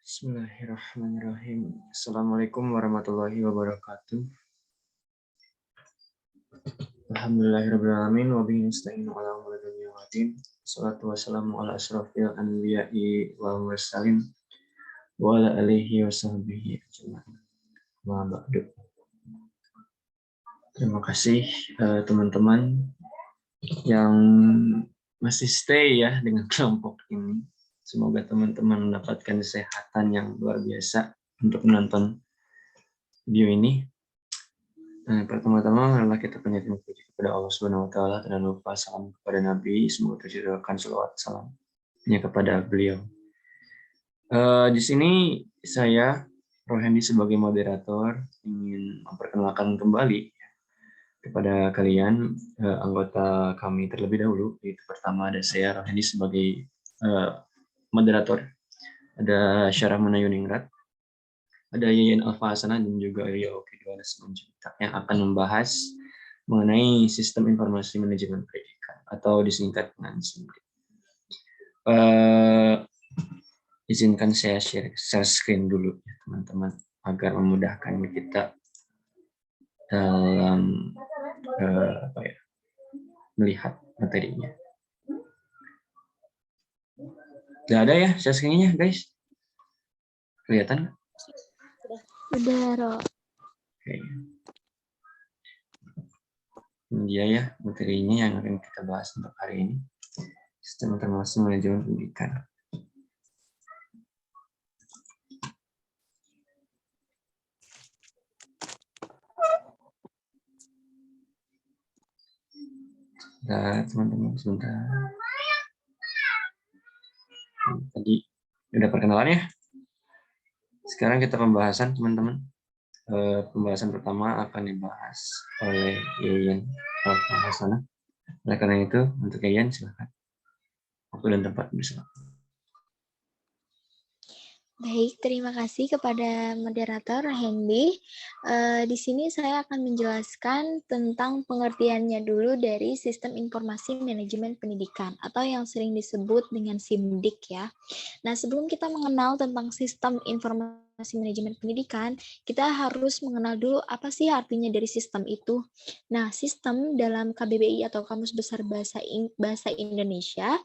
Bismillahirrahmanirrahim. Assalamualaikum warahmatullahi wabarakatuh. Alhamdulillahirrahmanirrahim. Wabihi nasta'inu ala umuri dunya waddin. Wassalatu wassalamu ala asrofil anbiya'i wal mursalin wa ala alihi wa sahbihi ajma'in. Ma ba'du. Terima kasih teman-teman yang masih stay ya dengan kelompok ini. Semoga teman-teman mendapatkan kesehatan yang luar biasa untuk menonton video ini. Pertama-tama adalah kita panjatkan puji kepada Allah Subhanahu wa taala dan lupa salam kepada Nabi, semoga tercurahkan selawat salamnya kepada beliau. Di sini saya Rohendi sebagai moderator ingin memperkenalkan kembali kepada kalian anggota kami terlebih dahulu. Yaitu pertama ada saya Rohendi sebagai moderator, ada Syarah Munayuningrat, ada Yayan Alfa Hasanah dan juga Ria Okidwana Semanjuta yang akan membahas mengenai sistem informasi manajemen pendidikan atau disingkat dengan SIMPLIT. Izinkan saya share screen dulu ya teman-teman agar memudahkan kita dalam melihat materinya. Nggak ada ya share screen-nya guys? Kelihatan? Udah, Ro. Oke. Ini dia ya materinya yang akan kita bahas untuk hari ini. Sistem informasi manajemen pendidikan. Sebentar, teman-teman, sebentar. Tadi udah perkenalan ya. Sekarang kita pembahasan, teman-teman. Pembahasan pertama akan dibahas oleh Yayan Alfa Hasanah. Oleh karena itu, untuk Yayan silakan. Waktu dan tempat bersilakan. Baik, terima kasih kepada moderator Hendy. Di sini saya akan menjelaskan tentang pengertiannya dulu dari Sistem Informasi Manajemen Pendidikan atau yang sering disebut dengan SIMDIK ya. Nah, sebelum kita mengenal tentang Sistem Informasi Manajemen Pendidikan, kita harus mengenal dulu apa sih artinya dari sistem itu. Nah, sistem dalam KBBI atau Kamus Besar Bahasa Indonesia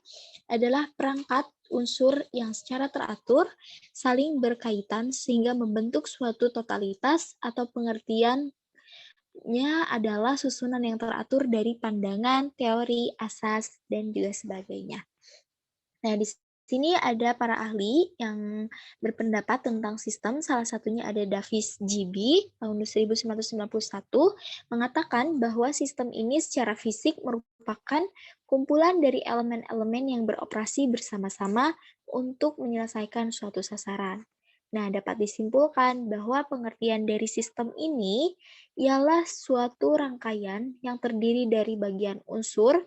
adalah perangkat unsur yang secara teratur saling berkaitan sehingga membentuk suatu totalitas atau pengertiannya adalah susunan yang teratur dari pandangan, teori, asas, dan juga sebagainya. Nah, di sini ada para ahli yang berpendapat tentang sistem, salah satunya ada Davis GB tahun 1991 mengatakan bahwa sistem ini secara fisik merupakan kumpulan dari elemen-elemen yang beroperasi bersama-sama untuk menyelesaikan suatu sasaran. Nah, dapat disimpulkan bahwa pengertian dari sistem ini ialah suatu rangkaian yang terdiri dari bagian unsur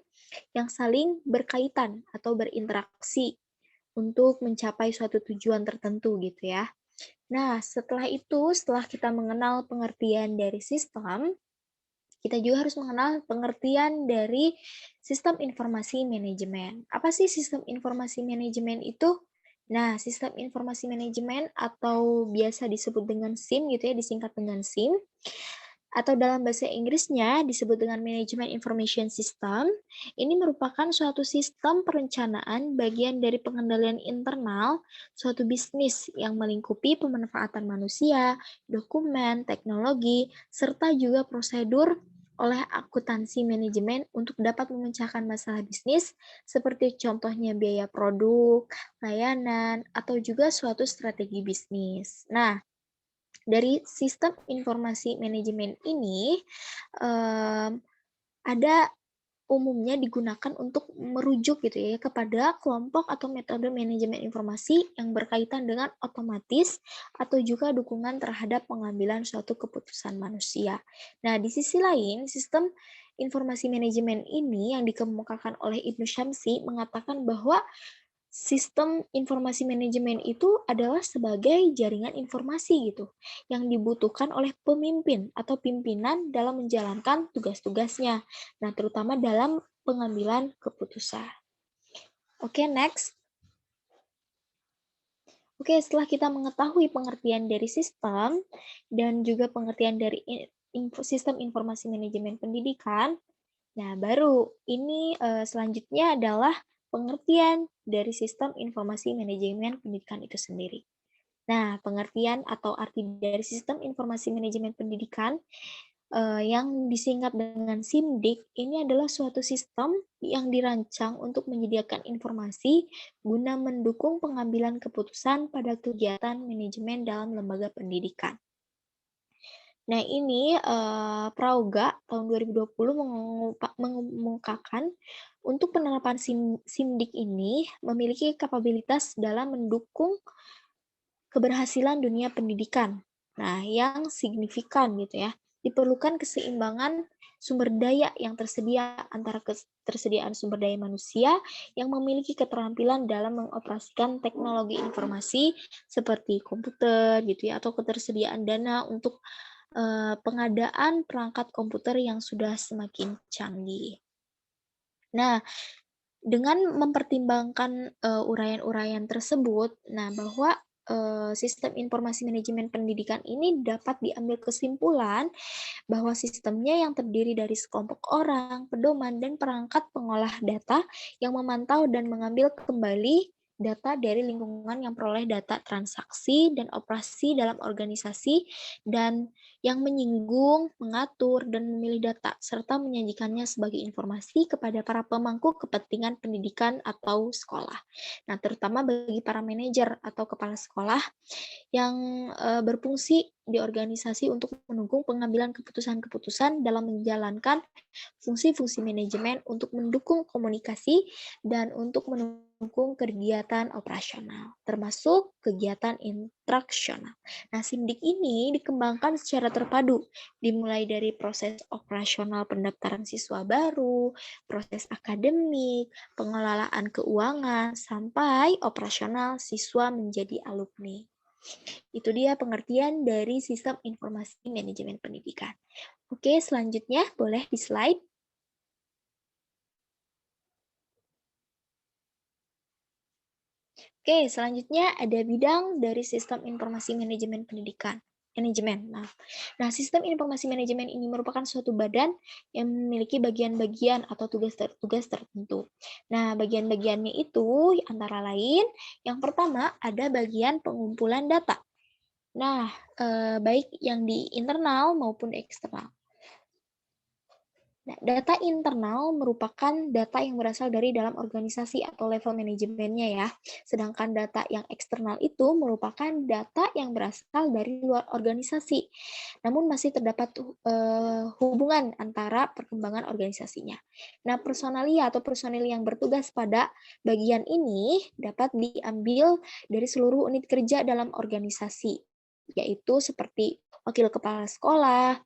yang saling berkaitan atau berinteraksi untuk mencapai suatu tujuan tertentu gitu ya. Nah, setelah kita mengenal pengertian dari sistem, kita juga harus mengenal pengertian dari sistem informasi manajemen. Apa sih sistem informasi manajemen itu? Nah, sistem informasi manajemen atau biasa disebut dengan SIM gitu ya, disingkat dengan SIM, atau dalam bahasa Inggrisnya disebut dengan Management Information System, ini merupakan suatu sistem perencanaan bagian dari pengendalian internal suatu bisnis yang melingkupi pemanfaatan manusia, dokumen, teknologi, serta juga prosedur oleh akuntansi manajemen untuk dapat memecahkan masalah bisnis seperti contohnya biaya produk, layanan, atau juga suatu strategi bisnis. Nah, dari sistem informasi manajemen ini ada umumnya digunakan untuk merujuk gitu ya kepada kelompok atau metode manajemen informasi yang berkaitan dengan otomatis atau juga dukungan terhadap pengambilan suatu keputusan manusia. Nah, di sisi lain, sistem informasi manajemen ini yang dikemukakan oleh Ibnu Syamsi mengatakan bahwa sistem informasi manajemen itu adalah sebagai jaringan informasi gitu yang dibutuhkan oleh pemimpin atau pimpinan dalam menjalankan tugas-tugasnya. Nah, terutama dalam pengambilan keputusan. Oke, next. Oke, setelah kita mengetahui pengertian dari sistem dan juga pengertian dari sistem informasi manajemen pendidikan, nah baru ini selanjutnya adalah pengertian dari sistem informasi manajemen pendidikan itu sendiri. Nah, pengertian atau arti dari sistem informasi manajemen pendidikan yang disingkat dengan SIMDIK ini adalah suatu sistem yang dirancang untuk menyediakan informasi guna mendukung pengambilan keputusan pada kegiatan manajemen dalam lembaga pendidikan. Nah, ini Prauga tahun 2020 mengungkapkan untuk penerapan SIMDIK ini memiliki kapabilitas dalam mendukung keberhasilan dunia pendidikan. Nah, yang signifikan gitu ya. Diperlukan keseimbangan sumber daya yang tersedia antara ketersediaan sumber daya manusia yang memiliki keterampilan dalam mengoperasikan teknologi informasi seperti komputer gitu ya, atau ketersediaan dana untuk pengadaan perangkat komputer yang sudah semakin canggih. Nah, dengan mempertimbangkan uraian-uraian tersebut, nah bahwa sistem informasi manajemen pendidikan ini dapat diambil kesimpulan bahwa sistemnya yang terdiri dari sekelompok orang, pedoman, dan perangkat pengolah data yang memantau dan mengambil kembali data dari lingkungan yang peroleh data transaksi dan operasi dalam organisasi dan yang menyinggung, mengatur, dan memilih data, serta menyajikannya sebagai informasi kepada para pemangku kepentingan pendidikan atau sekolah. Nah, terutama bagi para manajer atau kepala sekolah yang berfungsi di organisasi untuk mendukung pengambilan keputusan-keputusan dalam menjalankan fungsi-fungsi manajemen untuk mendukung komunikasi dan untuk mendukung kegiatan operasional, termasuk kegiatan instruksional. Nah, SIMDIK ini dikembangkan secara terpadu, dimulai dari proses operasional pendaftaran siswa baru, proses akademik, pengelolaan keuangan, sampai operasional siswa menjadi alumni. Itu dia pengertian dari sistem informasi manajemen pendidikan. Oke, selanjutnya boleh di slide. Oke, selanjutnya ada bidang dari sistem informasi manajemen pendidikan. Nah, sistem informasi manajemen ini merupakan suatu badan yang memiliki bagian-bagian atau tugas-tugas tertentu. Nah, bagian-bagiannya itu antara lain, yang pertama ada bagian pengumpulan data. Nah, baik yang di internal maupun eksternal. Nah, data internal merupakan data yang berasal dari dalam organisasi atau level manajemennya ya. Sedangkan data yang eksternal itu merupakan data yang berasal dari luar organisasi. Namun masih terdapat hubungan antara perkembangan organisasinya. Nah, personalia atau personil yang bertugas pada bagian ini dapat diambil dari seluruh unit kerja dalam organisasi, yaitu seperti wakil kepala sekolah,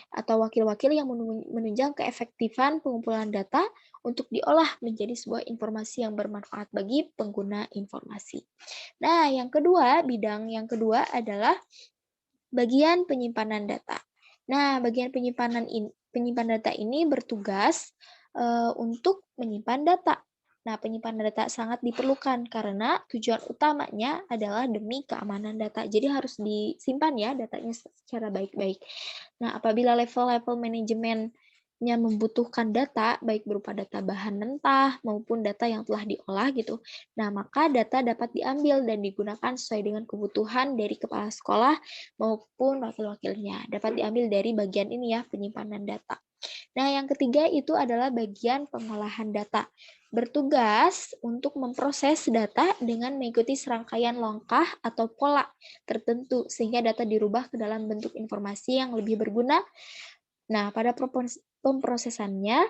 atau wakil-wakil yang menunjang keefektifan pengumpulan data untuk diolah menjadi sebuah informasi yang bermanfaat bagi pengguna informasi. Nah, bidang yang kedua adalah bagian penyimpanan data. Nah, bagian penyimpan data ini bertugas untuk menyimpan data. Nah, penyimpanan data sangat diperlukan karena tujuan utamanya adalah demi keamanan data. Jadi harus disimpan ya datanya secara baik-baik. Nah, apabila level-level manajemennya membutuhkan data, baik berupa data bahan mentah maupun data yang telah diolah gitu, nah maka data dapat diambil dan digunakan sesuai dengan kebutuhan dari kepala sekolah maupun wakil-wakilnya. Dapat diambil dari bagian ini ya, penyimpanan data. Nah, yang ketiga itu adalah bagian pengolahan data. Bertugas untuk memproses data dengan mengikuti serangkaian langkah atau pola tertentu sehingga data dirubah ke dalam bentuk informasi yang lebih berguna. Nah, pada pemprosesannya,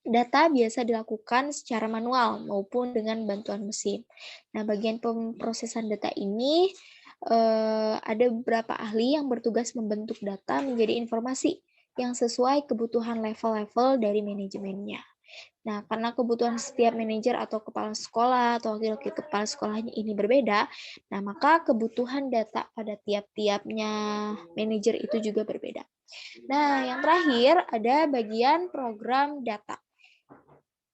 data biasa dilakukan secara manual maupun dengan bantuan mesin. Nah, bagian pemrosesan data ini ada beberapa ahli yang bertugas membentuk data menjadi informasi yang sesuai kebutuhan level-level dari manajemennya. Nah, karena kebutuhan setiap manajer atau kepala sekolah atau wakil-wakil kepala sekolahnya ini berbeda, nah maka kebutuhan data pada tiap-tiapnya manajer itu juga berbeda. Nah, yang terakhir ada bagian program data.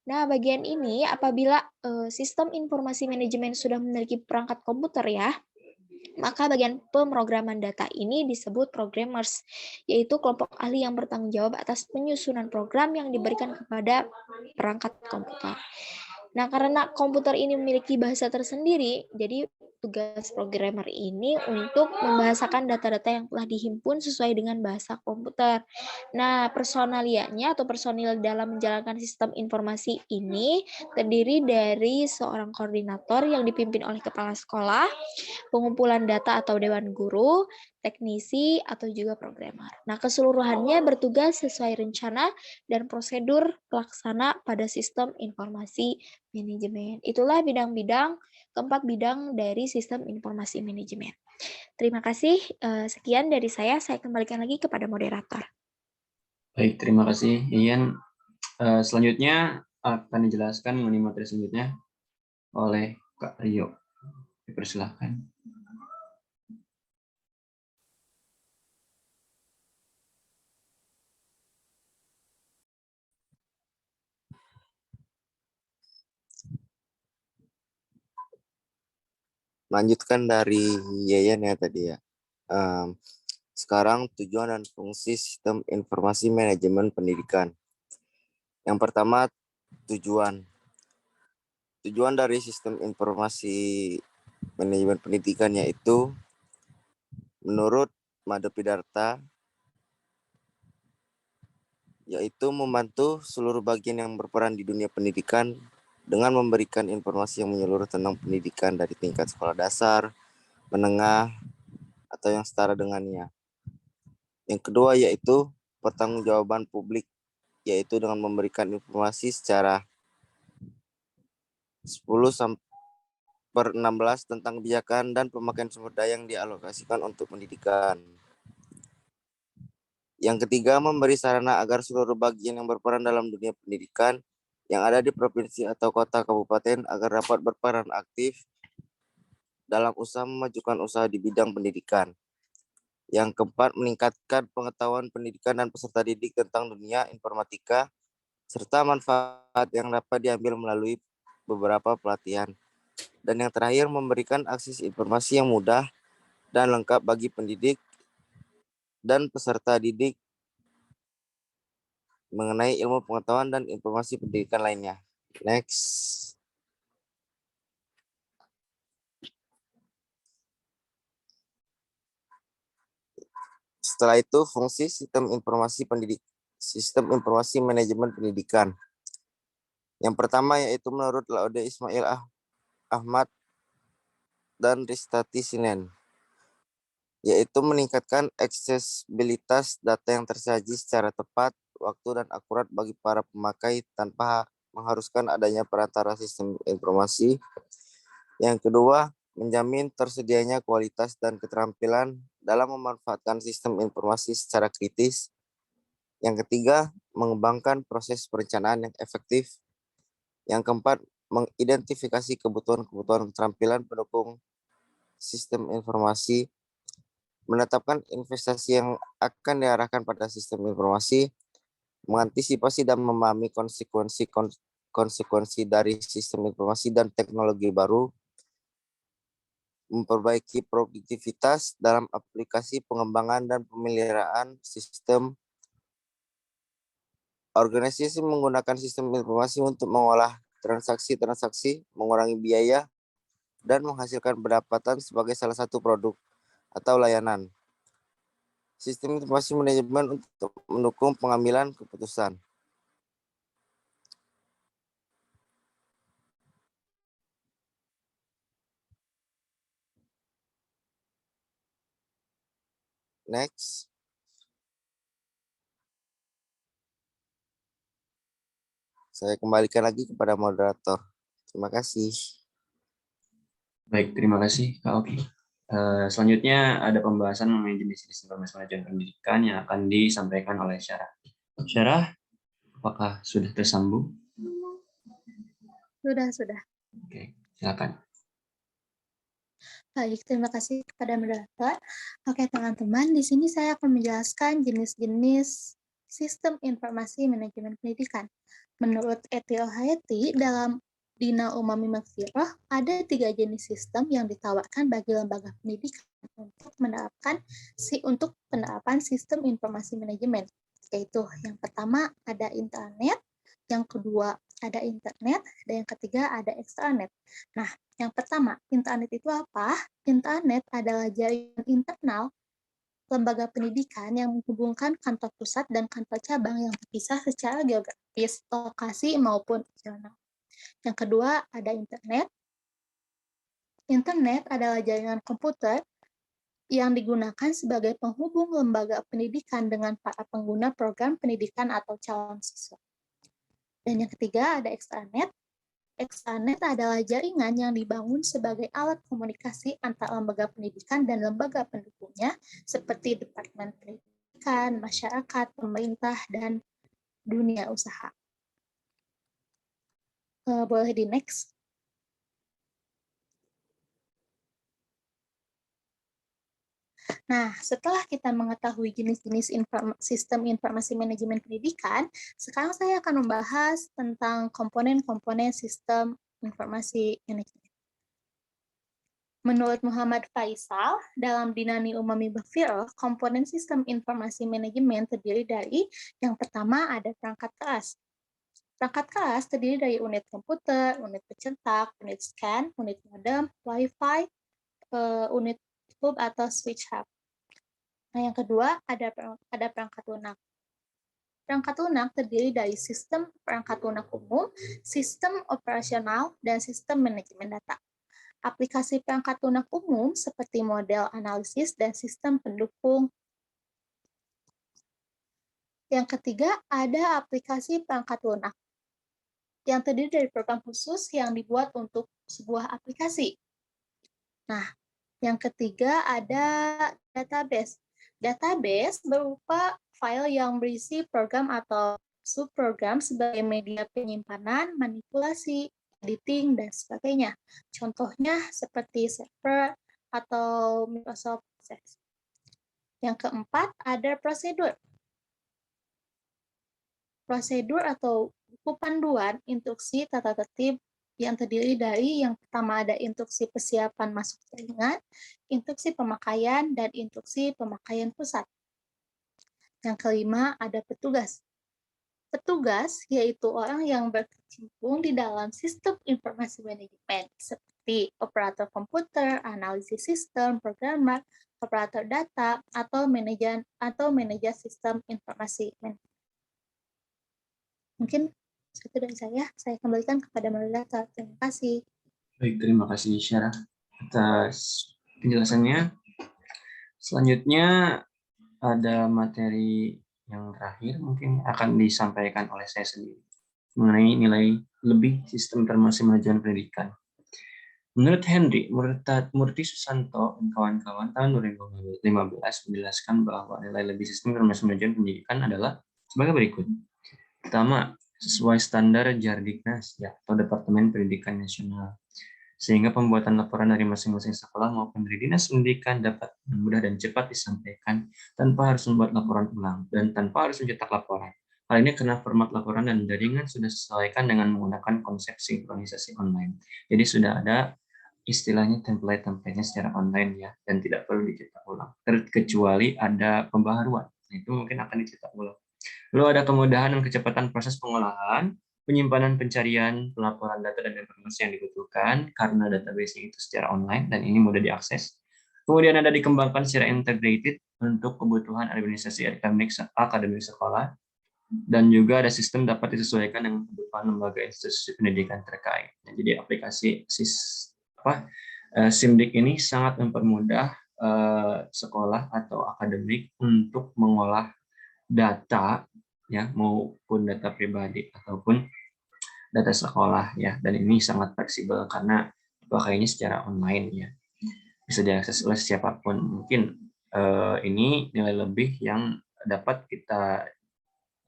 Nah, bagian ini apabila sistem informasi manajemen sudah memiliki perangkat komputer ya, Maka bagian pemrograman data ini disebut programmers, yaitu kelompok ahli yang bertanggung jawab atas penyusunan program yang diberikan kepada perangkat komputer. Nah, karena komputer ini memiliki bahasa tersendiri, jadi tugas programmer ini untuk membahasakan data-data yang telah dihimpun sesuai dengan bahasa komputer. Nah, personalianya atau personil dalam menjalankan sistem informasi ini terdiri dari seorang koordinator yang dipimpin oleh kepala sekolah, pengumpulan data atau dewan guru, teknisi, atau juga programmer. Nah, keseluruhannya bertugas sesuai rencana dan prosedur pelaksana pada sistem informasi manajemen. Itulah keempat bidang dari sistem informasi manajemen. Terima kasih. Sekian dari saya kembalikan lagi kepada moderator. Baik, terima kasih Ian. Selanjutnya akan dijelaskan mengenai materi selanjutnya oleh Kak Rio. Dipersilahkan. Lanjutkan dari Yayan ya tadi ya. Sekarang tujuan dan fungsi sistem informasi manajemen pendidikan. Yang pertama, tujuan. Tujuan dari sistem informasi manajemen pendidikan yaitu menurut Madepidarta yaitu membantu seluruh bagian yang berperan di dunia pendidikan dengan memberikan informasi yang menyeluruh tentang pendidikan dari tingkat sekolah dasar, menengah, atau yang setara dengannya. Yang kedua yaitu pertanggungjawaban publik, yaitu dengan memberikan informasi secara 10/16 tentang kebijakan dan pemakaian sumber daya yang dialokasikan untuk pendidikan. Yang ketiga, memberi sarana agar seluruh bagian yang berperan dalam dunia pendidikan yang ada di provinsi atau kota kabupaten agar dapat berperan aktif dalam usaha memajukan usaha di bidang pendidikan. Yang keempat, meningkatkan pengetahuan pendidikan dan peserta didik tentang dunia informatika serta manfaat yang dapat diambil melalui beberapa pelatihan. Dan yang terakhir, memberikan akses informasi yang mudah dan lengkap bagi pendidik dan peserta didik mengenai ilmu pengetahuan dan informasi pendidikan lainnya. Next. Setelah itu, fungsi sistem informasi manajemen pendidikan. Yang pertama yaitu menurut Laude Ismail Ahmad dan Ristati Sinen, yaitu meningkatkan aksesibilitas data yang tersaji secara tepat, waktu, dan akurat bagi para pemakai tanpa mengharuskan adanya perantara sistem informasi. Yang kedua, menjamin tersedianya kualitas dan keterampilan dalam memanfaatkan sistem informasi secara kritis. Yang ketiga, mengembangkan proses perencanaan yang efektif. Yang keempat, mengidentifikasi kebutuhan keterampilan pendukung sistem informasi, menetapkan investasi yang akan diarahkan pada sistem informasi, mengantisipasi dan memahami konsekuensi dari sistem informasi dan teknologi baru, memperbaiki produktivitas dalam aplikasi pengembangan dan pemeliharaan sistem. Organisasi menggunakan sistem informasi untuk mengolah transaksi-transaksi, mengurangi biaya, dan menghasilkan pendapatan sebagai salah satu produk atau layanan. Sistem informasi manajemen untuk mendukung pengambilan keputusan. Next. Saya kembalikan lagi kepada moderator. Terima kasih. Baik, terima kasih Kak Oki. Selanjutnya ada pembahasan mengenai jenis-jenis informasi manajemen pendidikan yang akan disampaikan oleh Syarah. Syarah, apakah sudah tersambung? Sudah. Oke, silakan. Baik, terima kasih kepada moderator. Oke, teman-teman, di sini saya akan menjelaskan jenis-jenis sistem informasi manajemen pendidikan. Menurut Ethel Hayaty, Dina Umami Magfirah, ada 3 jenis sistem yang ditawarkan bagi lembaga pendidikan untuk penerapan sistem informasi manajemen, yaitu yang pertama ada internet, yang kedua ada internet, dan yang ketiga ada extranet. Nah, yang pertama, internet itu apa? Internet adalah jaringan internal lembaga pendidikan yang menghubungkan kantor pusat dan kantor cabang yang terpisah secara geografis, lokasi, maupun regional. Yang kedua, ada internet. Internet adalah jaringan komputer yang digunakan sebagai penghubung lembaga pendidikan dengan para pengguna program pendidikan atau calon siswa. Dan yang ketiga, ada extranet. Extranet adalah jaringan yang dibangun sebagai alat komunikasi antar lembaga pendidikan dan lembaga pendukungnya, seperti Departemen Pendidikan, masyarakat, pemerintah, dan dunia usaha. Boleh di next. Nah, setelah kita mengetahui jenis-jenis sistem informasi manajemen pendidikan, sekarang saya akan membahas tentang komponen-komponen sistem informasi manajemen. Menurut Muhammad Faisal, dalam Dinani Umami Magfirah, komponen sistem informasi manajemen terdiri dari yang pertama ada perangkat keras. Perangkat keras terdiri dari unit komputer, unit pencetak, unit scan, unit modem, wifi, unit hub atau switch hub. Nah, yang kedua ada perangkat lunak. Perangkat lunak terdiri dari sistem perangkat lunak umum, sistem operasional, dan sistem manajemen data. Aplikasi perangkat lunak umum seperti model analisis dan sistem pendukung. Yang ketiga ada aplikasi perangkat lunak yang terdiri dari program khusus yang dibuat untuk sebuah aplikasi. Nah, yang ketiga ada database. Database berupa file yang berisi program atau subprogram sebagai media penyimpanan, manipulasi, editing, dan sebagainya. Contohnya seperti server atau Microsoft Access. Yang keempat ada prosedur. Prosedur atau buku panduan instruksi tata tertib yang terdiri dari yang pertama ada instruksi persiapan masuk jaringan, instruksi pemakaian, dan instruksi pemakaian pusat. Yang kelima ada petugas. Petugas yaitu orang yang berkecimpung di dalam sistem informasi manajemen seperti operator komputer, analisis sistem, programmer, operator data, atau manajer sistem informasi manajemen. Mungkin itu dari saya kembalikan kepada moderator. Terima kasih. Baik, terima kasih Syarah atas penjelasannya. Selanjutnya ada materi yang terakhir mungkin akan disampaikan oleh saya sendiri mengenai nilai lebih sistem informasi manajemen pendidikan. Menurut Henry Murti Susanto dan kawan-kawan tahun 2015 menjelaskan bahwa nilai lebih sistem informasi manajemen pendidikan adalah sebagai berikut. Pertama, sesuai standar Jardiknas atau Departemen Pendidikan Nasional, sehingga pembuatan laporan dari masing-masing sekolah maupun dari dinas pendidikan dapat mudah dan cepat disampaikan tanpa harus membuat laporan ulang dan tanpa harus mencetak laporan. Hal ini karena format laporan dan jaringan sudah disesuaikan dengan menggunakan konsep sinkronisasi online. Jadi sudah ada istilahnya template-nya secara online ya, dan tidak perlu dicetak ulang. Kecuali ada pembaharuan, itu mungkin akan dicetak ulang. Lalu ada kemudahan dan kecepatan proses pengolahan, penyimpanan, pencarian, pelaporan data dan informasi yang dibutuhkan karena database-nya itu secara online dan ini mudah diakses. Kemudian ada dikembangkan secara integrated untuk kebutuhan administrasi akademik sekolah, dan juga ada sistem dapat disesuaikan dengan kebutuhan lembaga institusi pendidikan terkait. Nah, jadi aplikasi SIMDIK ini sangat mempermudah sekolah atau akademik untuk mengolah data ya, maupun data pribadi ataupun data sekolah ya, dan ini sangat fleksibel karena pakainya secara online ya, bisa diakses oleh siapapun. Mungkin ini nilai lebih yang dapat kita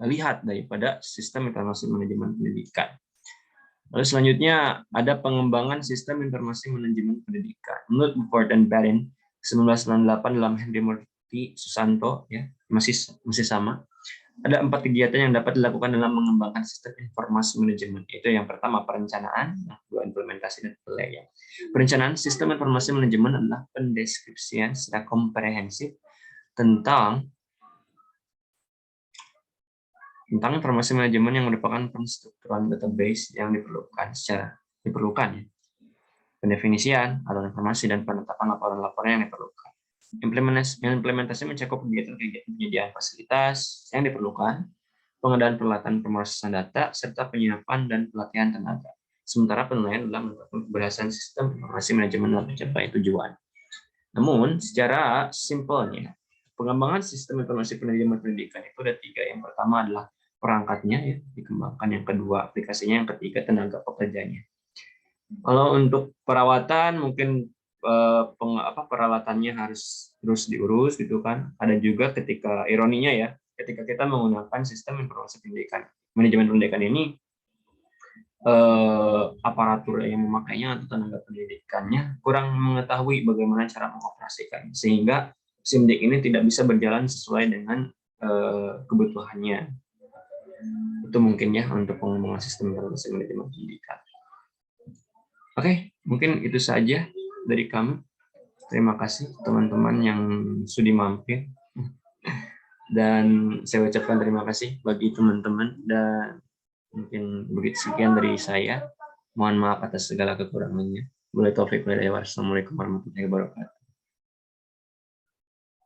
lihat daripada sistem informasi manajemen pendidikan. Lalu selanjutnya ada pengembangan sistem informasi manajemen pendidikan. Menurut Ford and Barin 1998 dalam Henry Murti Susanto ya, masih sama. Ada 4 kegiatan yang dapat dilakukan dalam mengembangkan sistem informasi manajemen. Itu yang pertama perencanaan, yang kedua implementasi dan penilaian. Perencanaan sistem informasi manajemen adalah pendeskripsian secara komprehensif tentang informasi manajemen yang merupakan penstrukturan database yang diperlukan ya. Pendefinisian, alur informasi, dan penetapan laporan-laporan yang diperlukan. Implementasi mencakup kegiatan-kegiatan penyediaan fasilitas yang diperlukan, pengadaan peralatan pemrosesan data, serta penyiapan dan pelatihan tenaga. Sementara penilaian adalah menentukan keberhasilan sistem informasi manajemen dalam mencapai tujuan. Namun, secara simpelnya, pengembangan sistem informasi manajemen pendidikan itu ada 3. Yang pertama adalah perangkatnya, ya, dikembangkan. Yang kedua, aplikasinya. Yang ketiga, tenaga pekerjanya. Kalau untuk perawatan, mungkin peralatannya harus terus diurus gitu kan. Ada juga ketika ironinya ya, ketika kita menggunakan sistem informasi pendidikan, manajemen pendidikan ini, aparatur yang memakainya atau tenaga pendidikannya kurang mengetahui bagaimana cara mengoperasikan, sehingga SIMDIK ini tidak bisa berjalan sesuai dengan kebutuhannya. Itu mungkin ya untuk pengembangan sistem informasi manajemen pendidikan. Oke, mungkin itu saja dari kami. Terima kasih teman-teman yang sudi mampir. Dan saya ucapkan terima kasih bagi teman-teman, dan mungkin begitu sekian dari saya. Mohon maaf atas segala kekurangannya. Wassalamualaikum warahmatullahi wabarakatuh.